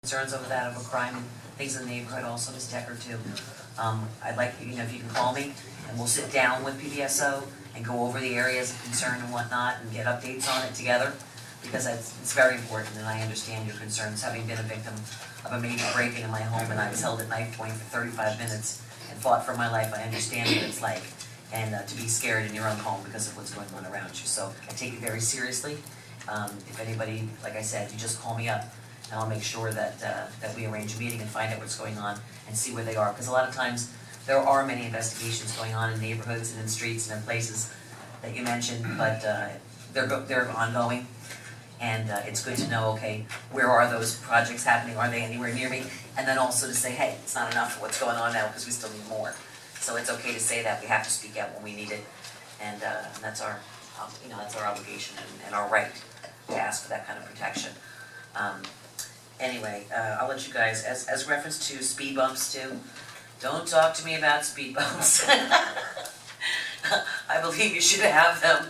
concerns over that, over crime and things in the neighborhood also, Ms. Decker too. I'd like, if you can call me and we'll sit down with PDSO and go over the areas of concern and whatnot and get updates on it together, because it's very important, and I understand your concerns, having been a victim of a major break-in in my home, and I was held at knife point for 35 minutes and fought for my life. I understand what it's like, and to be scared in your own home because of what's going on around you. So I take it very seriously. If anybody, like I said, you just call me up, and I'll make sure that that we arrange a meeting and find out what's going on and see where they are. Because a lot of times, there are many investigations going on in neighborhoods and in streets and in places that you mentioned, but they're ongoing. And it's good to know, okay, where are those projects happening? Are they anywhere near me? And then also to say, hey, it's not enough for what's going on now because we still need more. So it's okay to say that. We have to speak out when we need it, and that's our, that's our obligation and our right to ask for that kind of protection. Anyway, I'll let you guys, as reference to speed bumps too, don't talk to me about speed bumps. I believe you should have them.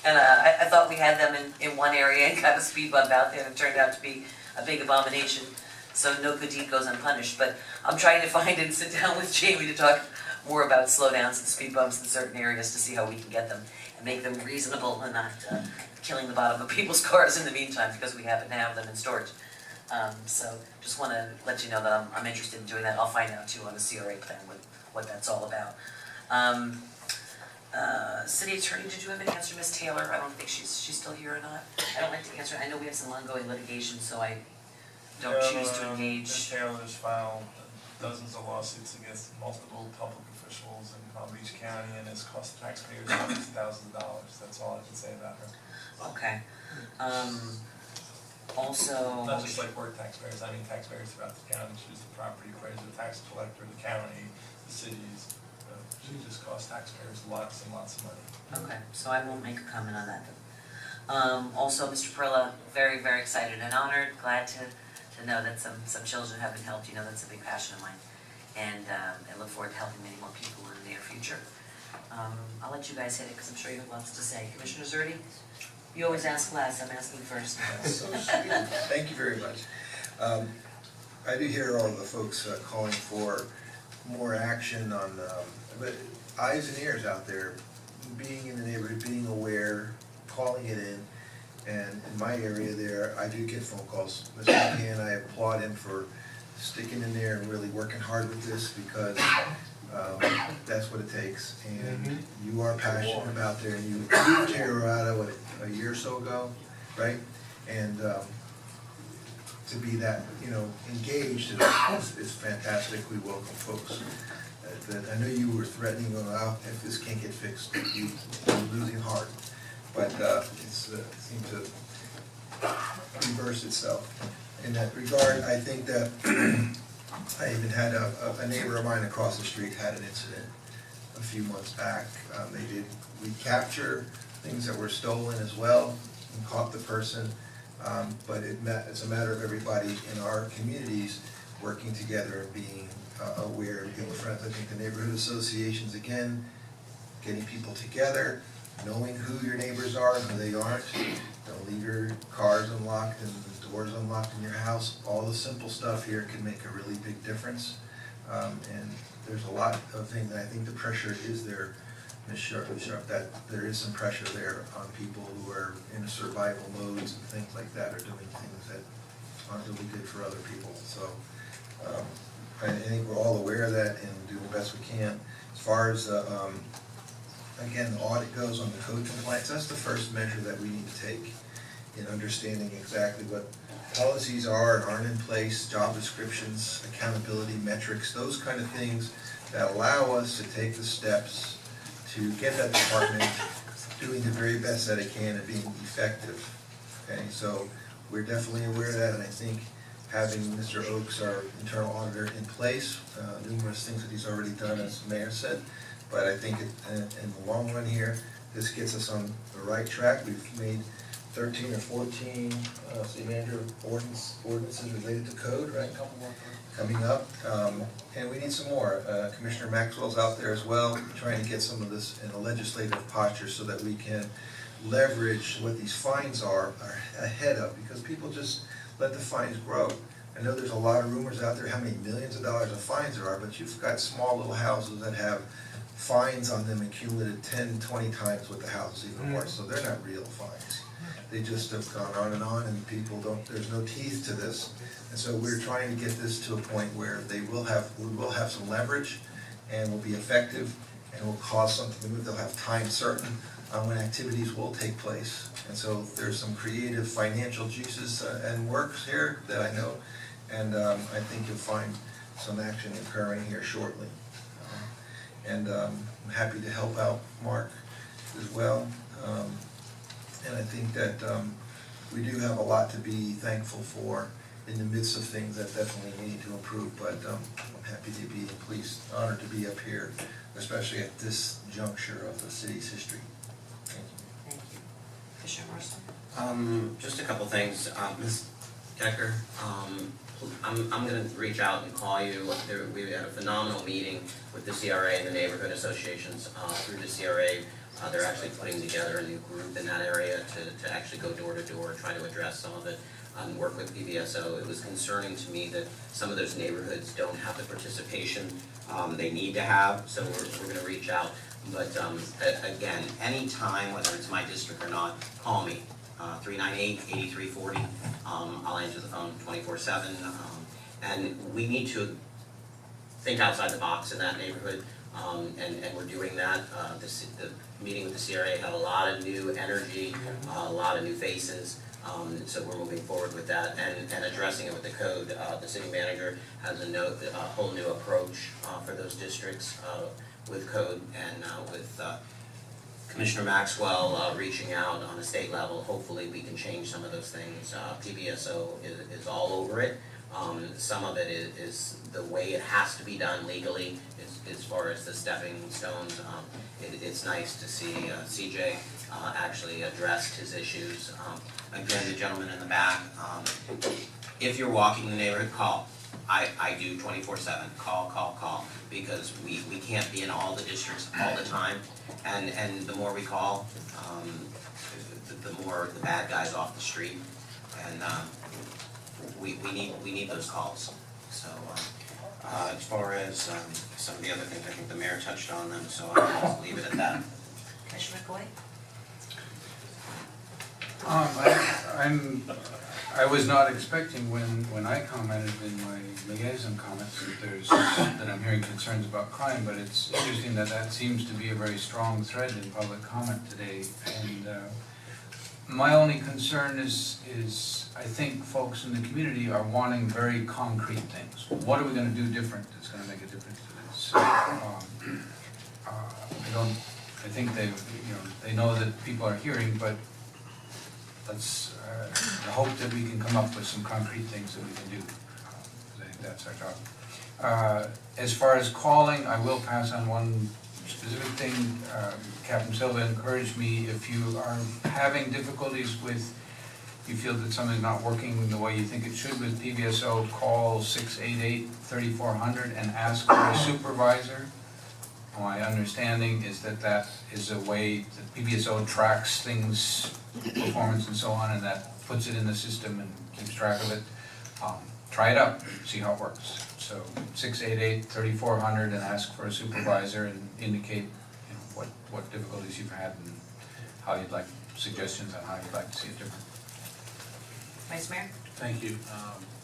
And I thought we had them in one area and got a speed bump out there, and it turned out to be a big abomination. So no good deed goes unpunished. But I'm trying to find and sit down with Jamie to talk more about slowdowns and speed bumps in certain areas to see how we can get them and make them reasonable and not killing the bottom of people's cars in the meantime because we happen to have them in storage. So just want to let you know that I'm interested in doing that. I'll find out too on the CRA plan what that's all about. City Attorney, did you have an answer, Ms. Taylor? I don't think she's still here or not. I don't like to answer. I know we have some ongoing litigation, so I don't choose to engage. Ms. Taylor has filed dozens of lawsuits against multiple public officials in Palm Beach County, and has cost taxpayers hundreds of thousands of dollars. That's all I can say about her. Okay. Also, not just like work taxpayers. I mean taxpayers throughout the county. She's the property appraiser, the tax collector, the county, the cities. She just costs taxpayers lots and lots of money. Okay, so I won't make a comment on that then. Also, Mr. Perla, very, very excited and honored, glad to know that some children have been helped. You know, that's a big passion of mine. And I look forward to helping many more people in the near future. I'll let you guys hit it because I'm sure you have lots to say. Commissioner Zerdy? You always ask last, I'm asking first. So sweet. Thank you very much. I do hear all the folks calling for more action on, but eyes and ears out there, being in the neighborhood, being aware, calling it in. And in my area there, I do get phone calls. Mr. McCann, I applaud him for sticking in there and really working hard with this because that's what it takes. And you are passionate about there. And you moved to Colorado, what, a year or so ago, right? And to be that, engaged is fantastic. We welcome folks. I know you were threatening, if this can't get fixed, you're losing heart. But it seems to reverse itself. In that regard, I think that I even had a neighbor of mine across the street had an incident a few months back. They did recapture things that were stolen as well and caught the person. But it's a matter of everybody in our communities working together and being aware of being friends. I think the neighborhood associations, again, getting people together, knowing who your neighbors are and who they aren't. Don't leave your cars unlocked and the doors unlocked in your house. All the simple stuff here can make a really big difference. And there's a lot of things. I think the pressure is there, Ms. Sharp, that there is some pressure there on people who are in survival modes and things like that, are doing things that aren't really good for other people. So I think we're all aware of that and do the best we can. As far as again, the audit goes on the code compliance, that's the first measure that we need to take in understanding exactly what policies are and aren't in place, job descriptions, accountability metrics, those kind of things that allow us to take the steps to get that department doing the very best that it can and being effective. Okay, so we're definitely aware of that, and I think having Mr. Oakes, our internal auditor, in place, numerous things that he's already done, as the mayor said, but I think in the long run here, this gets us on the right track. We've made 13 or 14 city manager ordinances related to code, right? Coming up, and we need some more. Commissioner Maxwell's out there as well, trying to get some of this in a legislative posture so that we can leverage what these fines are ahead of, because people just let the fines grow. I know there's a lot of rumors out there how many millions of dollars of fines there are, but you've got small little houses that have fines on them accumulated 10, 20 times what the house is even worth, so they're not real fines. They just have gone on, and people don't, there's no teeth to this. And so we're trying to get this to a point where we will have some leverage, and will be effective, and will cause something to move. They'll have time certain on when activities will take place. And so there's some creative financial juices and works here that I know, and I think you'll find some action occurring here shortly. I'm happy to help out Mark as well. And I think that we do have a lot to be thankful for in the midst of things that definitely need to improve, but I'm happy to be pleased, honored to be up here, especially at this juncture of the city's history. Thank you. Thank you. Commissioner Marshall? Just a couple things. Ms. Decker, I'm gonna reach out and call you. We had a phenomenal meeting with the CRA and the neighborhood associations through the CRA. They're actually putting together a new group in that area to actually go door to door, try to address some of it, work with PBSO. It was concerning to me that some of those neighborhoods don't have the participation they need to have, so we're gonna reach out. But again, any time, whether it's my district or not, call me. 398-8340. I'll answer the phone 24/7. And we need to think outside the box in that neighborhood, and we're doing that. The meeting with the CRA had a lot of new energy, a lot of new faces. So we're moving forward with that and addressing it with the code. The city manager has a whole new approach for those districts with code and with Commissioner Maxwell reaching out on a state level. Hopefully we can change some of those things. PBSO is all over it. Some of it is the way it has to be done legally as far as the stepping stones. It's nice to see CJ actually addressed his issues. Again, the gentleman in the back, if you're walking the neighborhood, call. I do 24/7, call, because we can't be in all the districts all the time, and the more we call, the more the bad guys off the street, and we need those calls. So as far as some of the other things, I think the mayor touched on them, so I'll just leave it at that. Commissioner McCoy? I was not expecting when I commented in my liaison comments that I'm hearing concerns about crime, but it's interesting that seems to be a very strong thread in public comment today. And my only concern is I think folks in the community are wanting very concrete things. What are we going to do different that's going to make a difference to this? I think they know that people are hearing, but let's hope that we can come up with some concrete things that we can do. I think that's our job. As far as calling, I will pass on one specific thing. Captain Silva encouraged me, if you are having difficulties with, you feel that something's not working the way you think it should with PBSO, call 688-3400 and ask for a supervisor. My understanding is that is a way that PBSO tracks things, performance and so on, and that puts it in the system and keeps track of it. Try it out, see how it works. So 688-3400 and ask for a supervisor and indicate what difficulties you've had and how you'd like, suggestions on how you'd like to see it different. Vice Mayor? Thank you.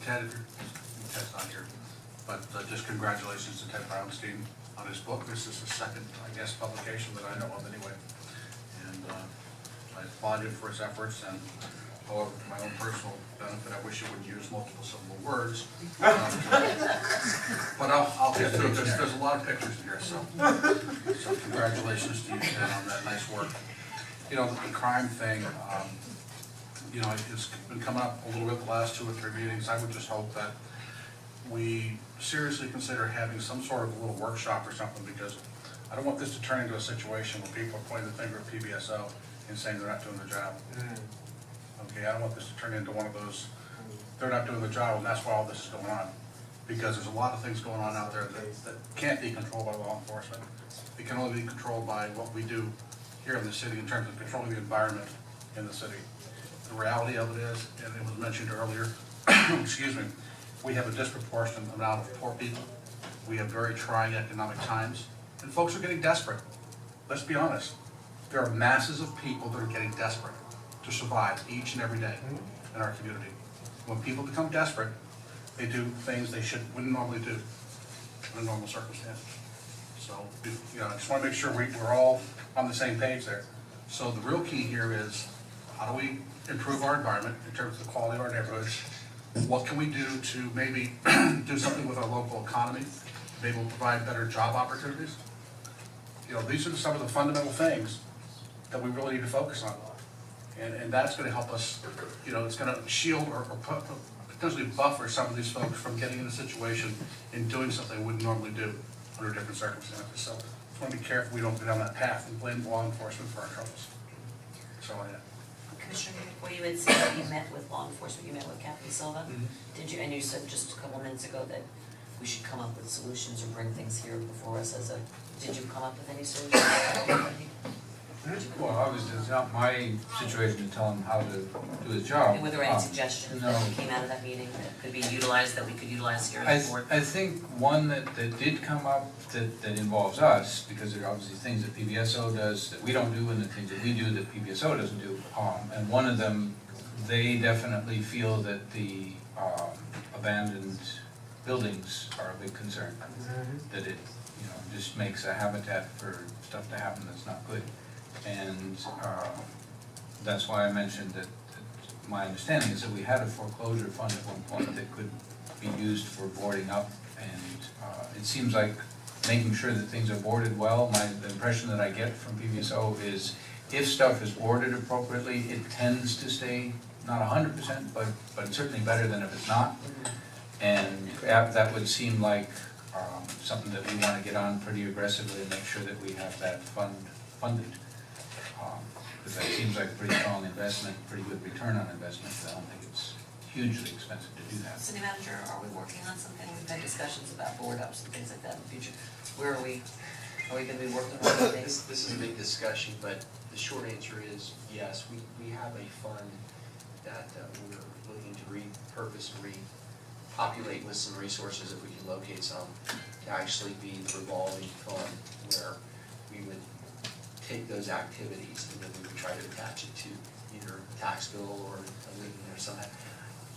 Ted's not here, but just congratulations to Ted Brownstein on his book. This is the second, I guess, publication that I know of anyway. And I applaud him for his efforts, and however, for my own personal benefit, I wish he wouldn't use multiple syllable words. But I'll get through it. There's a lot of pictures in here, so congratulations to you, Ted, on that nice work. You know, the crime thing, it's been coming up a little bit the last 2 or 3 meetings. I would just hope that we seriously consider having some sort of a little workshop or something, because I don't want this to turn into a situation where people are pointing the finger at PBSO and saying they're not doing their job. Okay, I don't want this to turn into one of those, they're not doing the job and that's why all this is going on. Because there's a lot of things going on out there that can't be controlled by law enforcement. It can only be controlled by what we do here in the city in terms of controlling the environment in the city. The reality of it is, and it was mentioned earlier, excuse me, We have a disproportionate amount of poor people. We have very trying economic times, and folks are getting desperate. Let's be honest. There are masses of people that are getting desperate to survive each and every day in our community. When people become desperate, they do things they wouldn't normally do in normal circumstances. So, I just want to make sure we're all on the same page there. So the real key here is, how do we improve our environment in terms of the quality of our neighborhoods? What can we do to maybe do something with our local economy? Maybe we'll provide better job opportunities. These are some of the fundamental things that we really need to focus on. And that's going to help us, it's going to shield or potentially buffer some of these folks from getting in a situation and doing something they wouldn't normally do under different circumstances. So just want to be careful we don't go down that path and blame law enforcement for our troubles. So Commissioner, before you had said that you met with law enforcement, you met with Captain Silva? Did you, and you said just a couple minutes ago that we should come up with solutions or bring things here before us did you come up with any solutions? Well, obviously, it's not my situation to tell him how to do his job. And were there any suggestions No. that came out of that meeting that could be utilized, that we could utilize here I, at the board? I think one that did come up that involves us, because there are obviously things that PBSO does that we don't do, and the things that we do that PBSO doesn't do. And one of them, they definitely feel that the abandoned buildings are a big concern. That it, just makes a habitat for stuff to happen that's not good. And that's why I mentioned that my understanding is that we had a foreclosure fund at one point that could be used for boarding up, and it seems like making sure that things are boarded well. The impression that I get from PBSO is if stuff is boarded appropriately, it tends to stay, not 100%, but it's certainly better than if it's not. And that would seem like something that we want to get on pretty aggressively and make sure that we have that funded. Because that seems like a pretty strong investment, pretty good return on investment. I don't think it's hugely expensive to do that. City manager, are we working on something? We've had discussions about board ups and things like that in the future. Where are we? Are we gonna be working on these things? This is a big discussion, but the short answer is yes, we have a fund that we're looking to repurpose and repopulate with some resources, if we can locate some, to actually be the revolving fund where we would take those activities and then we would try to attach it to either a tax bill or a lien or something.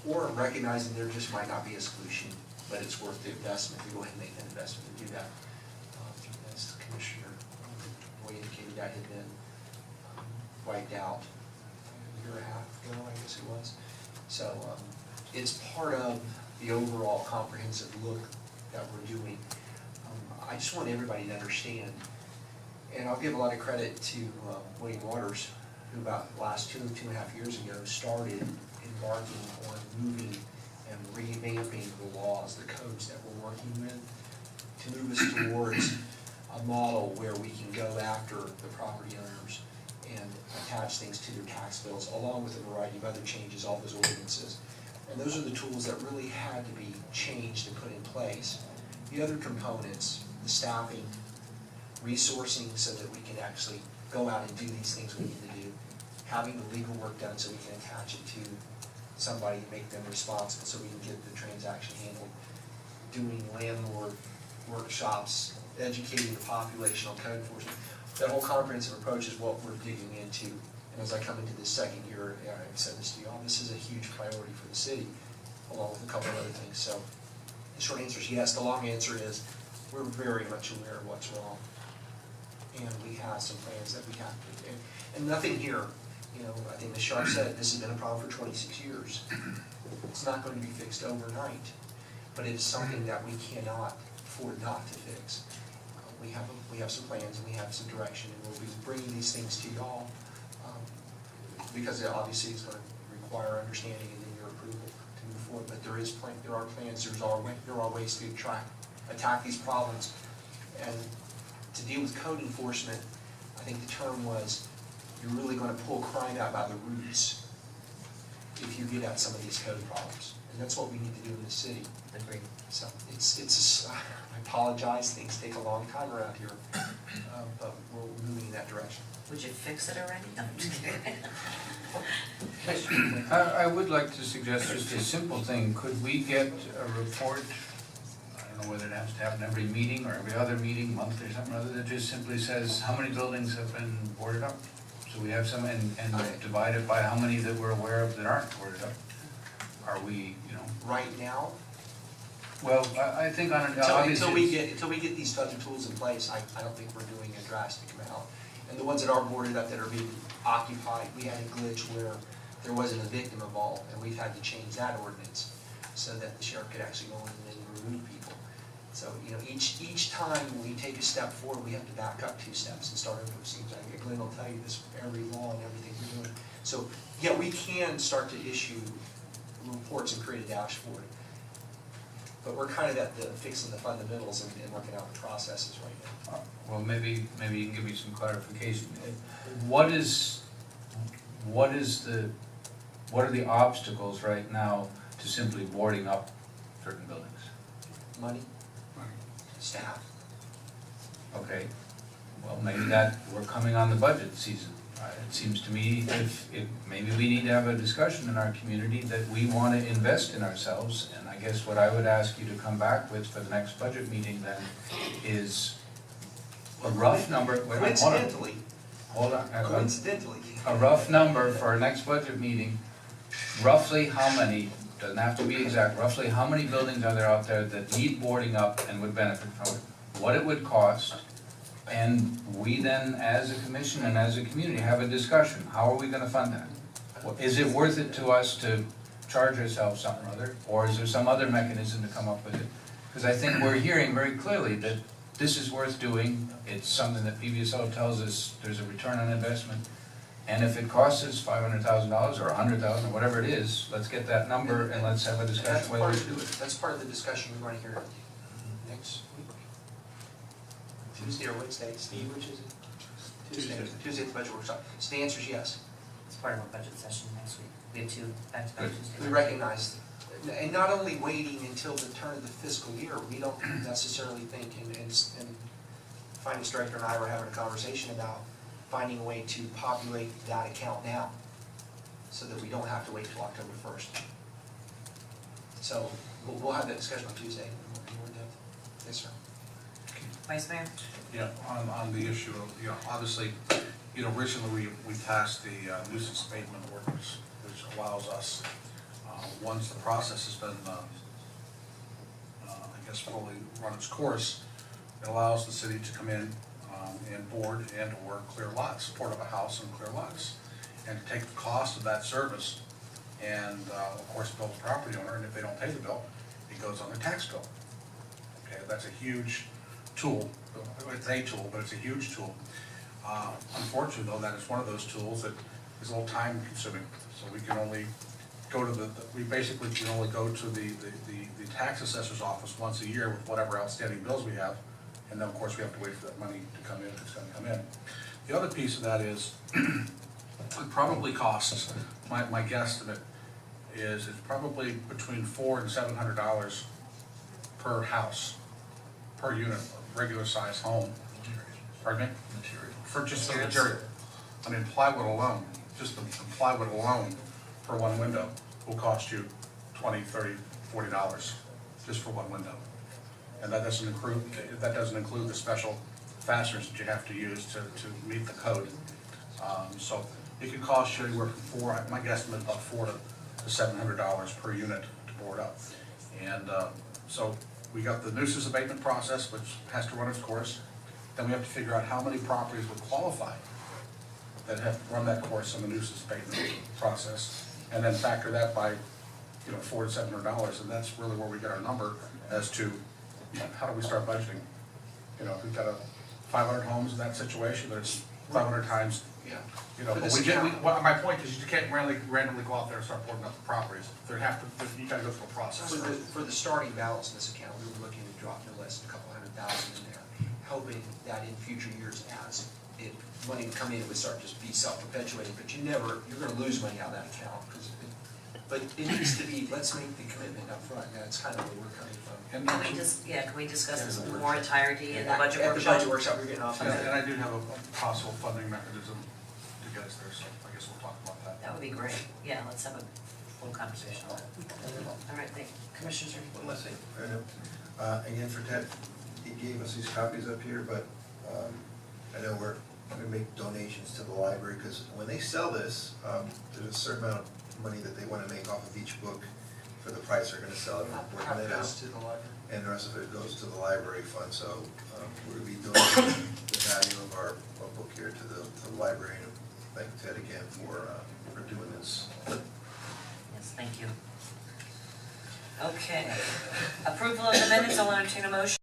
Or recognizing there just might not be a solution, but it's worth the investment to go ahead and make that investment and do that. As Commissioner Boyd indicated, that had been wiped out a year and a half ago, I guess it was. So it's part of the overall comprehensive look that we're doing. I just want everybody to understand, and I'll give a lot of credit to William Waters, who about the last two and a half years ago started embarking on moving and revamping the laws, the codes that we're working with, to move us towards a model where we can go after the property owners and attach things to their tax bills, along with a variety of other changes, all those ordinances. And those are the tools that really had to be changed and put in place. The other components, the staffing, resourcing so that we can actually go out and do these things we need to do, having the legal work done so we can attach it to somebody and make them responsible so we can get the transaction handled, doing landlord workshops, educating the population on code enforcement. That whole comprehensive approach is what we're digging into. And as I come into this second year, I've said this to you all, this is a huge priority for the city, along with a couple of other things. So the short answer is yes. The long answer is we're very much aware of what's wrong. And we have some plans that we have to do. And nothing here, I think Ms. Sharp said, this has been a problem for 26 years. It's not going to be fixed overnight, but it's something that we cannot afford not to fix. We have some plans and we have some direction, and we'll be bringing these things to y'all because obviously it's going to require understanding and then your approval to move forward. But there are plans, there are ways to attack these problems. And to deal with code enforcement, I think the term was, you're really going to pull crime out by the roots if you get at some of these code problems. And that's what we need to do in the city. Agreed. So I apologize, things take a long time around here, but we're moving in that direction. Would you fix it already? No, I'm just kidding. I would like to suggest just a simple thing. Could we get a report, I don't know whether it has to happen every meeting or every other meeting, monthly or something, other that just simply says how many buildings have been boarded up? So we have some, and divide it by how many that we're aware of that aren't boarded up. Are we, Right now, well, I think on an, until obviously. we get these other tools in place, I don't think we're doing a drastic amount. And the ones that are boarded up that are being occupied, we had a glitch where there wasn't a victim involved, and we've had to change that ordinance so that the sheriff could actually go in and remove people. So, each time we take a step forward, we have to back up 2 steps and start over. It seems like Glenn will tell you this, every law and everything we're doing. So, yeah, we can start to issue reports and create a dashboard. But we're kind of at the fixing the fundamentals and working out the processes right now. Well, maybe you can give me some clarification. What are the obstacles right now to simply boarding up certain buildings? Money, staff. Okay, well, maybe we're coming on the budget season. It seems to me if maybe we need to have a discussion in our community that we want to invest in ourselves, and I guess what I would ask you to come back with for the next budget meeting then is a rough number. Wait, Coincidentally, Hold on. A rough number for our next budget meeting, roughly how many, doesn't have to be exact, roughly how many buildings are there out there that need boarding up and would benefit from it, what it would cost, and we then, as a commission and as a community, have a discussion. How are we gonna fund that? Is it worth it to us to charge ourselves something or other, or is there some other mechanism to come up with it? Because I think we're hearing very clearly that this is worth doing, it's something that PBSO tells us there's a return on investment, and if it costs us $500,000 or $100,000 or whatever it is, let's get that number and let's have a discussion whether we do it. That's part of the discussion we're going to hear next week. Tuesday or Wednesday, Steve, which is it? Tuesday at the budget workshop. So the answer is yes. It's part of our budget session next week. We have 2 back-to-back Tuesdays. We recognize, and not only waiting until the turn of the fiscal year, we don't necessarily think, and Finance Director and I were having a conversation about finding a way to populate that account now, so that we don't have to wait till October 1st. So we'll have that discussion on Tuesday. Yes, sir. Vice Mayor? Yeah, on the issue of, obviously, recently we passed the nuisance abatement ordinance, which allows us, once the process has been, fully run its course, it allows the city to come in and board and or clear lots, port up a house and clear lots, and take the cost of that service and, of course, bill the property owner, and if they don't pay the bill, it goes on their tax bill. Okay, that's a huge tool. It's a tool, but it's a huge tool. Unfortunately, though, that is one of those tools that is a little time consuming. So we can only go to we basically can only go to the tax assessor's office once a year with whatever outstanding bills we have. And then, of course, we have to wait for that money to come in if it's gonna come in. The other piece of that is, it probably costs, my guesstimate is it's probably between $400 and $700 per house, per unit, regular size home. Pardon me? For just the material. I mean, plywood alone, just the plywood alone for one window will cost you $20, $30, $40 just for one window. And that doesn't include the special fasteners that you have to use to meet the code. So it could cost you anywhere from my guesstimate about $400 to $700 per unit to board up. And so we got the nuisance abatement process, which has to run its course. Then we have to figure out how many properties would qualify that have run that course in the nuisance abatement process, and then factor that by, $400 to $700, and that's really where we get our number as to, how do we start budgeting? If we've got 500 homes in that situation, there's 500 times. Yeah. My point is, you can't randomly go out there and start boarding up the properties. You gotta go through a process. For the starting balance in this account, we were looking to drop no less than a couple $100,000 in there, hoping that in future years, as money would come in, it would start to just be self-perpetuating, but you're gonna lose money out of that account. But it needs to be, let's make the commitment up front. That's kind of where we're coming from. Can we discuss this in more entirety in the budget At the workshop? budget workshop, we're getting off. And I do have a possible funding mechanism to gets there, so I guess we'll talk about that. That would be great. Yeah, let's have a little conversation on it. All right, thank you. Commissioners, are you? One last thing, again for Ted, he gave us these copies up here, but I know we're gonna make donations to the library, because when they sell this, there's a certain amount of money that they wanna make off of each book for the price they're gonna sell it, we're How working it goes out. to the library? And the rest of it goes to the library fund, so we're gonna be donating the value of our book here to the library, and thank Ted again for doing this. Yes, thank you. Okay. Approval of the minutes, I'll entertain a motion.